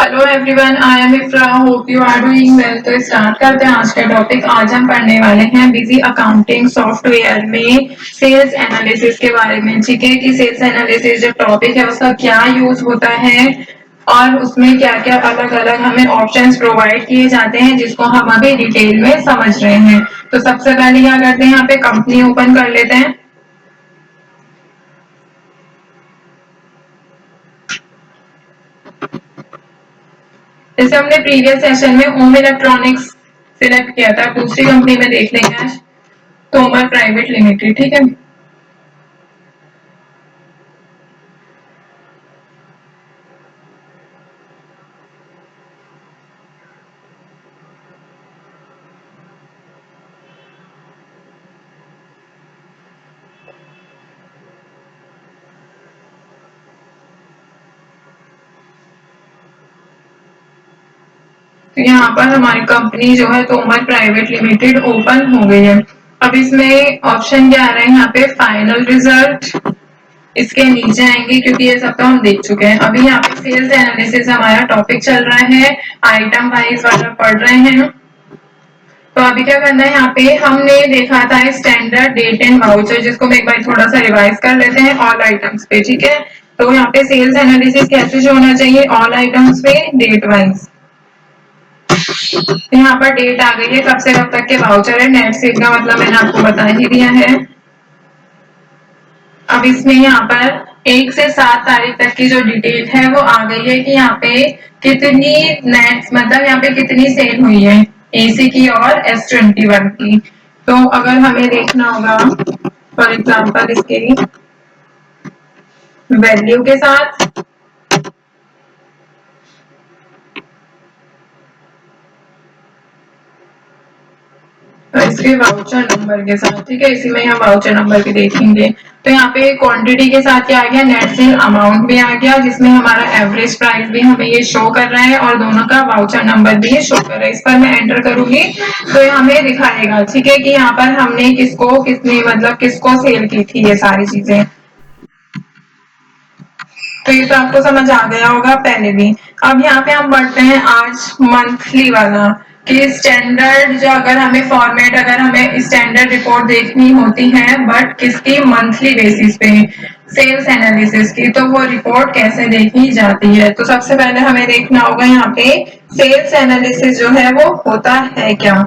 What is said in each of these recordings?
Hello everyone, I am Ifra, hope you are doing well. तो start करते हैं आज का टॉपिक। आज हम पढ़ने वाले हैं बिजी अकाउंटिंग सॉफ्टवेयर में सेल्स एनालिसिस के बारे में। ठीक है कि सेल्स एनालिसिस जो टॉपिक है उसका क्या यूज होता है और उसमें क्या क्या अलग अलग हमें ऑप्शंस प्रोवाइड किए जाते हैं जिसको हम अभी डिटेल में समझ रहे हैं। तो सबसे पहले क्या करते हैं, यहाँ पे कंपनी ओपन कर लेते हैं। जैसे हमने प्रीवियस सेशन में ओम इलेक्ट्रॉनिक्स सिलेक्ट किया था, दूसरी कंपनी में देख लेंगे आज तोमर प्राइवेट लिमिटेड। ठीक है, तो यहाँ पर हमारी कंपनी जो है तोमर प्राइवेट लिमिटेड ओपन हो गई है। अब इसमें ऑप्शन क्या आ रहा है, यहाँ पे फाइनल रिजल्ट, इसके नीचे आएंगे क्योंकि ये सब तो हम देख चुके हैं। अभी यहाँ पे सेल्स एनालिसिस हमारा टॉपिक चल रहा है, आइटम वाइज वाला पढ़ रहे हैं। तो अभी क्या करना है, यहाँ पे हमने देखा था स्टैंडर्ड डेट एंड वाउचर, जिसको हम एक बार थोड़ा सा रिवाइज कर लेते हैं ऑल आइटम्स पे। ठीक है, तो यहाँ पे सेल्स एनालिसिस कैसे जो होना चाहिए, ऑल आइटम्स पे डेट वाइज। यहाँ पर डेट आ गई है, कब से कब तक के वाउचर है। नेट सेल का मतलब मैंने आपको बता ही दिया है। अब इसमें यहाँ पर 1 से 7 तारीख तक की जो डिटेल है वो आ गई है कि यहाँ पे कितनी नेट मतलब यहाँ पे कितनी सेल हुई है एसी की और S21 की। तो अगर हमें देखना होगा फॉर एग्जाम्पल इसके वैल्यू के साथ, इसके वाउचर नंबर के साथ। ठीक है, इसी में यहाँ वाउचर नंबर भी देखेंगे। तो यहाँ पे क्वांटिटी के साथ क्या आ गया, नेट सेल अमाउंट भी आ गया, जिसमें हमारा एवरेज प्राइस भी हमें ये शो कर रहा है और दोनों का वाउचर नंबर भी ये शो कर रहा है। इस पर मैं एंटर करूंगी तो ये हमें दिखाएगा। ठीक है, कि यहाँ पर हमने किसको कितनी मतलब किसको सेल की थी, ये सारी चीजें। तो ये तो आपको समझ आ गया होगा पहले भी। अब यहाँ पे हम बढ़ते हैं आज मंथली वाला, कि स्टैंडर्ड जो अगर हमें फॉर्मेट, अगर हमें स्टैंडर्ड रिपोर्ट देखनी होती है बट किसकी, मंथली बेसिस पे सेल्स एनालिसिस की, तो वो रिपोर्ट कैसे देखी जाती है। तो सबसे पहले हमें देखना होगा यहाँ पे सेल्स एनालिसिस जो है वो होता है क्या।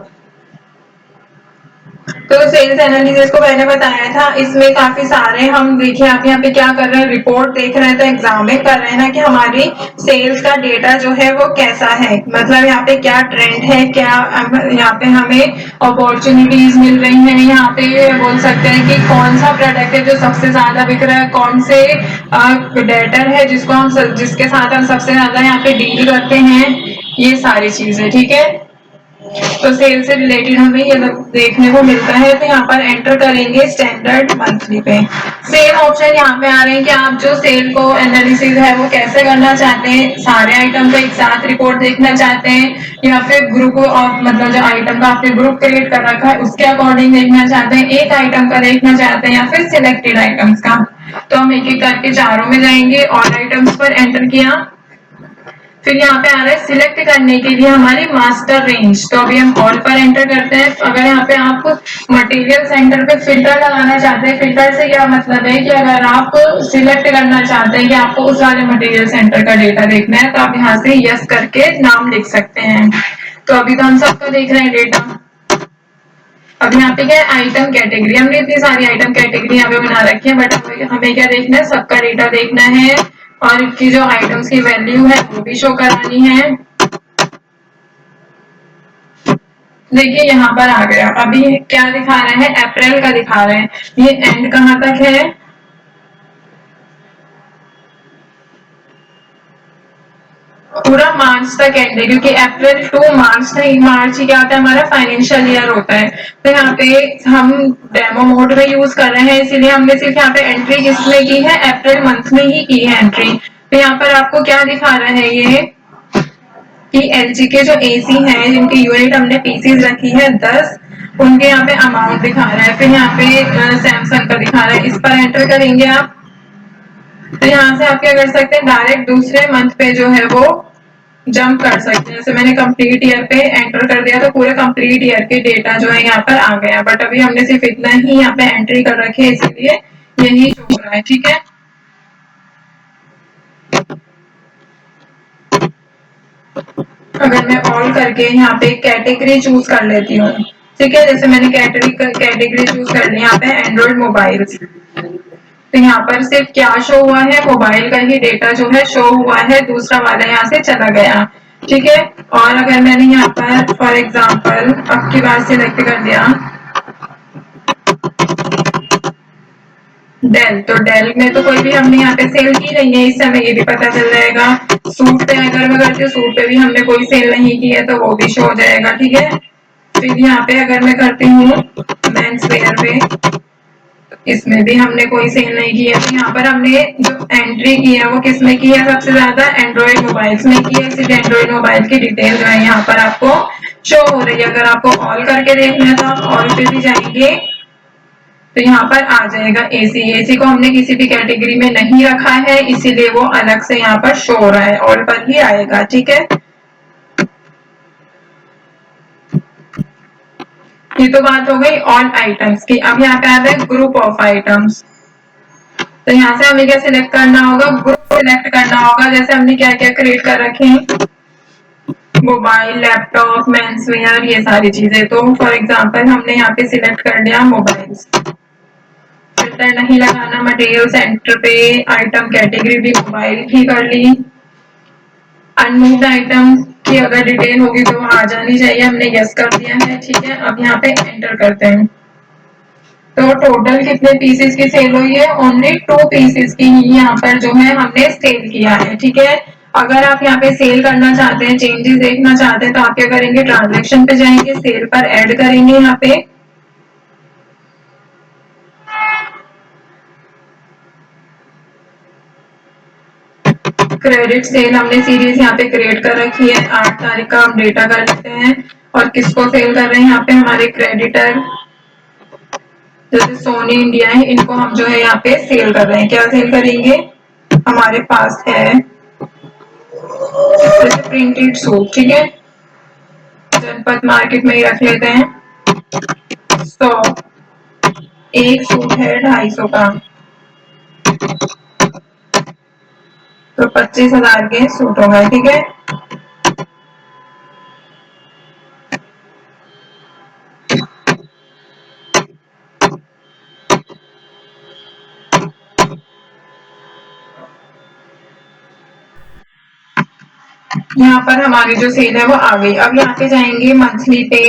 तो सेल्स एनालिसिस को मैंने बताया था, इसमें काफी सारे हम देखिए आप यहाँ पे क्या कर रहे हैं, रिपोर्ट देख रहे हैं, तो एग्जामिन कर रहे हैं ना कि हमारी सेल्स का डेटा जो है वो कैसा है, मतलब यहाँ पे क्या ट्रेंड है, क्या यहाँ पे हमें अपॉर्चुनिटीज मिल रही हैं। यहाँ पे बोल सकते हैं कि कौन सा प्रोडक्ट है जो सबसे ज्यादा बिक रहा है, कौन से डेटर है जिसके साथ हम सबसे ज्यादा यहाँ पे डील करते हैं, ये सारी चीजें। ठीक है, तो सेल से रिलेटेड हमें ये देखने को मिलता है। तो यहाँ पर एंटर करेंगे स्टैंडर्ड मंथली पे। सेल ऑप्शन यहाँ पे आ रहे हैं कि आप जो सेल को एनालिसिस है वो कैसे करना चाहते हैं, सारे आइटम का एक साथ रिपोर्ट देखना चाहते हैं या फिर ग्रुप ऑफ मतलब जो आइटम का आपने ग्रुप क्रिएट कर रखा है उसके अकॉर्डिंग देखना चाहते हैं, एक आइटम का देखना चाहते हैं या फिर सिलेक्टेड आइटम्स का। तो हम एक एक करके चारों में जाएंगे। ऑल आइटम्स पर एंटर किया, फिर यहाँ पे आ रहा है सिलेक्ट करने के लिए हमारी मास्टर रेंज, तो अभी हम ऑल पर एंटर करते हैं। अगर यहाँ पे आप मटेरियल सेंटर पे फिल्टर लगाना चाहते हैं, फिल्टर से क्या मतलब है कि अगर आप सिलेक्ट करना चाहते हैं कि आपको उस वाले मटेरियल सेंटर का डेटा देखना है तो आप यहाँ से यस करके नाम लिख सकते हैं। तो अभी तो हम सबका देख रहे हैं डेटा। अब यहाँ पे क्या है, आइटम कैटेगरी, हमने इतनी सारी आइटम कैटेगरी यहाँ पे बना रखी है बट हमें क्या देखना है, सबका डेटा देखना है और इनकी जो आइटम्स की वैल्यू है वो भी शो करानी है। देखिए यहाँ पर आ गया, अभी क्या दिखा रहे हैं, अप्रैल का दिखा रहे हैं। ये एंड कहाँ तक है, पूरा मार्च तक एंड है, क्योंकि अप्रैल टू मार्च तक, मार्च ही क्या होता है हमारा फाइनेंशियल ईयर होता है। तो यहाँ पे हम डेमो मोड में यूज कर रहे हैं, इसीलिए हमने सिर्फ यहाँ पे एंट्री किसमें की है, अप्रैल मंथ में ही की है एंट्री। तो यहाँ पर आपको क्या दिखा रहा है ये कि एलजी के जो एसी हैं जिनकी यूनिट हमने पीसीज रखी है 10, उनके यहाँ पे अमाउंट दिखा रहा है। फिर यहाँ पे सैमसंग का दिखा रहा है, इस पर एंटर करेंगे आप। तो यहाँ से आप क्या कर सकते हैं, डायरेक्ट दूसरे मंथ पे जो है वो जंप कर सकते हैं। जैसे मैंने कंप्लीट ईयर पे एंटर कर दिया तो पूरे कंप्लीट ईयर के डेटा जो है यहाँ पर आ गया, बट अभी हमने सिर्फ इतना ही यहाँ पे एंट्री कर रखी है, इसीलिए यही शो हो रहा है। ठीक है, अगर मैं ऑल करके यहाँ पे कैटेगरी चूज कर लेती हूँ, ठीक है, जैसे मैंने कैटेगरी चूज कर ली यहाँ पे एंड्रॉइड मोबाइल, तो यहाँ पर सिर्फ क्या शो हुआ है, मोबाइल का ही डेटा जो है शो हुआ है, दूसरा वाला यहाँ से चला गया। ठीक है, और अगर मैंने यहाँ पर फॉर एग्जांपल अब की बार सिलेक्ट कर दिया डेल, तो डेल में तो कोई भी हमने यहाँ पे सेल की नहीं है, इससे हमें ये भी पता चल जाएगा। सूट पे अगर मैं करती हूँ, सूट पे भी हमने कोई सेल नहीं की है तो वो भी शो हो जाएगा। ठीक है, फिर यहाँ पे अगर मैं करती हूँ मेंस वेयर पे, इसमें भी हमने कोई सेल नहीं की है, तो यहाँ पर हमने जो एंट्री की है वो किसमें की है, सबसे ज्यादा एंड्रॉइड मोबाइल्स में की है, इसलिए एंड्रॉइड मोबाइल की डिटेल जो है यहाँ पर आपको शो हो रही है। अगर आपको ऑल करके देखना है तो आप ऑल पे भी जाएंगे तो यहाँ पर आ जाएगा एसी। एसी को हमने किसी भी कैटेगरी में नहीं रखा है, इसीलिए वो अलग से यहाँ पर शो हो रहा है, ऑल पर ही आएगा। ठीक है, ये तो बात हो गई ऑल आइटम्स की। अब यहाँ पे आता है ग्रुप ऑफ आइटम्स, तो यहाँ से हमें क्या सिलेक्ट करना होगा, ग्रुप सिलेक्ट करना होगा। जैसे हमने क्या क्या क्रिएट कर रखे हैं, मोबाइल, लैपटॉप, मेंसवेयर, ये सारी चीजें। तो फॉर एग्जांपल हमने यहाँ पे सिलेक्ट कर लिया मोबाइल्स, फिल्टर नहीं लगाना, मटेरियल सेंटर पे आइटम कैटेगरी भी मोबाइल ही कर ली। अनमूव्ड आइटम की अगर डिटेल होगी तो आ जानी चाहिए, हमने यस कर दिया है। ठीक है, अब यहाँ पे एंटर करते हैं। तो टोटल कितने पीसेस की सेल हुई है, ओनली 2 पीसेस की ही यहाँ पर जो है हमने सेल किया है। ठीक है, अगर आप यहाँ पे सेल करना चाहते हैं, चेंजेस देखना चाहते हैं, तो आप क्या करेंगे, ट्रांजैक्शन पे जाएंगे, सेल पर ऐड करेंगे। यहाँ पे क्रेडिट सेल हमने सीरीज यहाँ पे क्रिएट कर रखी है, 8 तारीख का हम डेटा कर लेते हैं और किसको सेल कर रहे हैं, यहाँ पे हमारे क्रेडिटर जैसे सोनी इंडिया है, इनको हम जो है यहाँ पे सेल कर रहे हैं। क्या सेल करेंगे, हमारे पास है जैसे प्रिंटेड सूट। ठीक है, जनपद मार्केट में ही रख लेते हैं। 100 एक सूट है 250 का, तो 25,000 के सूट हो गए। ठीक है, यहाँ पर हमारी जो सेल है वो आ गई। अब यहाँ पे जाएंगे मंथली पे,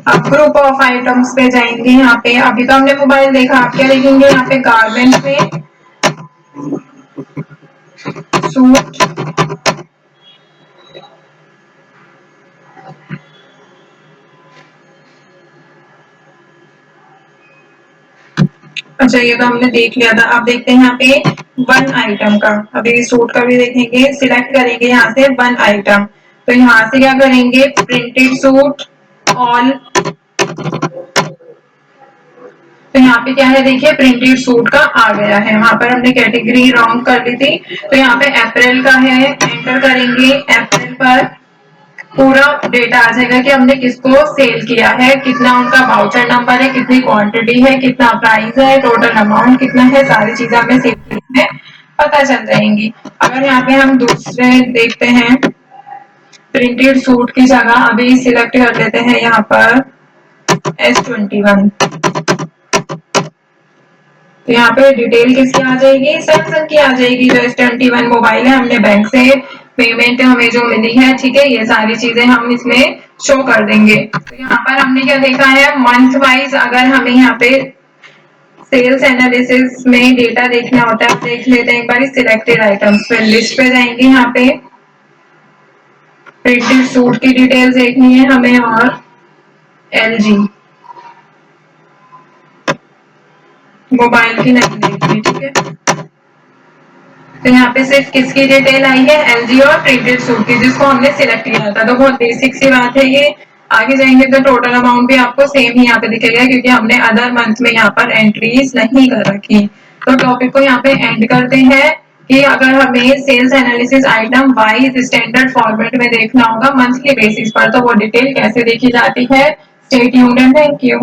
अब ग्रुप ऑफ आइटम्स पे जाएंगे। यहाँ पे अभी तो हमने मोबाइल देखा, आप क्या देखेंगे, यहाँ पे गारमेंट्स में सूट, अच्छा ये तो हमने देख लिया था। अब देखते हैं यहाँ पे वन आइटम का, अभी सूट का भी देखेंगे, सिलेक्ट करेंगे यहाँ से वन आइटम, तो यहाँ से क्या करेंगे, प्रिंटेड सूट ऑल, तो यहाँ पे क्या है, देखिए प्रिंटेड सूट का आ गया है। वहां पर हमने कैटेगरी रॉन्ग कर दी थी, तो यहाँ पे अप्रैल का है, एंटर करेंगे। अप्रैल पर पूरा डेटा आ जाएगा कि हमने किसको सेल किया है, कितना उनका वाउचर नंबर है, कितनी क्वांटिटी है, कितना प्राइस है, टोटल अमाउंट कितना है, सारी चीजें हमें सेल में पता चल जाएंगी। अगर यहाँ पे हम दूसरे देखते हैं, प्रिंटेड सूट की जगह अभी सिलेक्ट कर लेते हैं यहाँ पर S21, तो यहाँ पे डिटेल किसकी आ जाएगी, सैमसंग की आ जाएगी। जो S21 मोबाइल है, हमने बैंक से पेमेंट हमें जो मिली है, ठीक है, ये सारी चीजें हम इसमें शो कर देंगे। तो यहाँ पर हमने क्या देखा है, मंथ वाइज अगर हमें यहाँ पे सेल्स एनालिसिस में डेटा देखना होता है, देख लेते हैं एक बार सिलेक्टेड आइटम्स पे, लिस्ट पे जाएंगे। यहाँ पे प्रिंटेड सूट की डिटेल्स देखनी है हमें और LG मोबाइल की नहीं देखनी। ठीक है, तो यहाँ पे सिर्फ किसकी डिटेल आई है, LG और प्रिंटेड सूट की, जिसको हमने सिलेक्ट किया था। तो बहुत बेसिक सी बात है ये। आगे जाएंगे तो टोटल अमाउंट भी आपको सेम ही यहाँ पे दिखेगा, क्योंकि हमने अदर मंथ में यहाँ पर एंट्रीज नहीं कर रखी। तो टॉपिक को यहाँ पे एंड करते हैं। कि अगर हमें sales analysis item wise standard format में देखना होगा मंथली बेसिस पर, तो वो डिटेल कैसे देखी जाती है। Stay tuned and thank you.